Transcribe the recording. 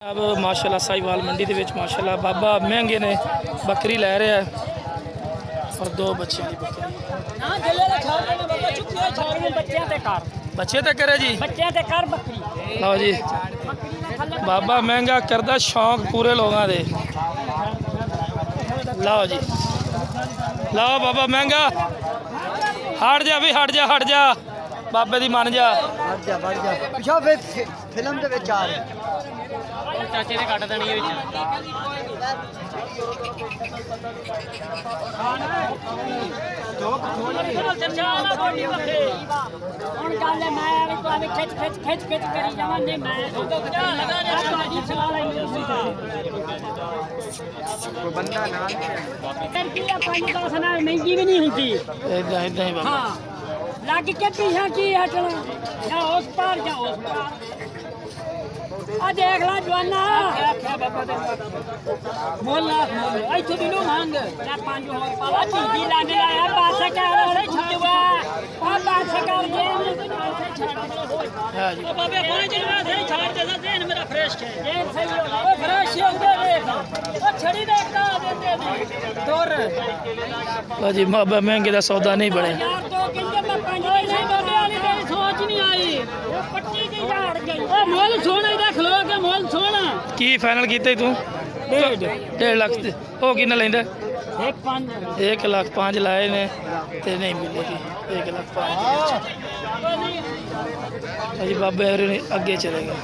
अब माशाल्लाह साहिवाल मंडी के माशाल्लाह बाबा महंगे ने बकरी लै रहा है और दो बच्चों की बकरी बच्चे तो करे जी लो जी बाबा महंगा करदा शौक पूरे लोगों के लो जी लो बाबा महंगा हट जा भी हट जा बाबे दी मान जा फिल्म ਦੇ ਵਿੱਚ ਆ ਰਿਹਾ ਚਾਚੇ ਨੇ ਕੱਟ ਦੇਣੀ ਵਿੱਚ ਹੁਣ ਗੱਲ ਮੈਂ ਕੋ ਖਿੱਚ ਕਰੀ ਜਾਵਾਂ ਨਹੀਂ ਮੈਂ ਤੁਹਾਡੀ ਸਵਾਲ ਹੈ ਕੋਈ ਬੰਦਾ ਨਾਲ ਕੀ ਆ 5-10 ਨਾਲ ਮਹਿੰਗੀ ਵੀ ਨਹੀਂ ਹੁੰਦੀ इदा इदा ही बाबा ਹਾਂ ਲੱਗ ਕੇ ਪਿਛਾ ਕੀ ਹਟਣਾ ਜਾਂ ਉਸ ਪਾਰ ਜਾਂ ਉਸ ਪਾਰ ਆ ਦੇਖ ਲੈ ਜਵਾਨਾ ਆਖਿਆ ਬਾਬਾ ਦੇ ਮੋਲਾ ਇੱਥੇ ਵੀ ਨੂੰ ਮੰਗ ਲੈ 5 ਹੋਰ ਪਾਲਾ ਚੀਜ਼ੀ ਲੱਗ ਲਾਇਆ ਪਾਸ ਕਰ ਉਹਨੇ ਛੱਡਵਾ ਆ ਪਾਸ ਕਰ ਜੇ हाँ जी ਬਾਬੇ 5 ਜਣਾ ਸਹੀ ਛੱਡ ਦੇ ਦੇਨ ਮੇਰਾ ਫਰੈਸ਼ ਹੈ ਜੇ ਸਹੀ ਹੋ ਉਹ ਫਰੈਸ਼ ਹੋ ਗਿਆ ਦੇਖ ਉਹ ਛੜੀ ਦੇਖਦਾ ਦਿੰਦੇ ਤੁਰ लो जी बाबा महंगे का सौदा नहीं बने ਯਾਰ ਦੋ ਕਿੰਨੇ ਮੈਂ 5 ਨਹੀਂ ਬਾਬੇ ਵਾਲੀ ਮੇਰੀ ਸੋਚ ਨਹੀਂ ਆਈ ਉਹ ਪੱਟੀ ਦੀ ਝਾੜ ਗਈ ਉਹ ਮੁੱਲ ਸੋਹਣਾ ਇਹਦਾ ਖਲੋ ਕੇ ਮੁੱਲ ਸੋਹਣਾ की फाइनल किते तू 1.5 लाख वो कि लेंदा ਇੱਕ 5 1,05,000 लाए ने ते नहीं मिलेगी 1,05,000 अजी बाबे अगे चले गए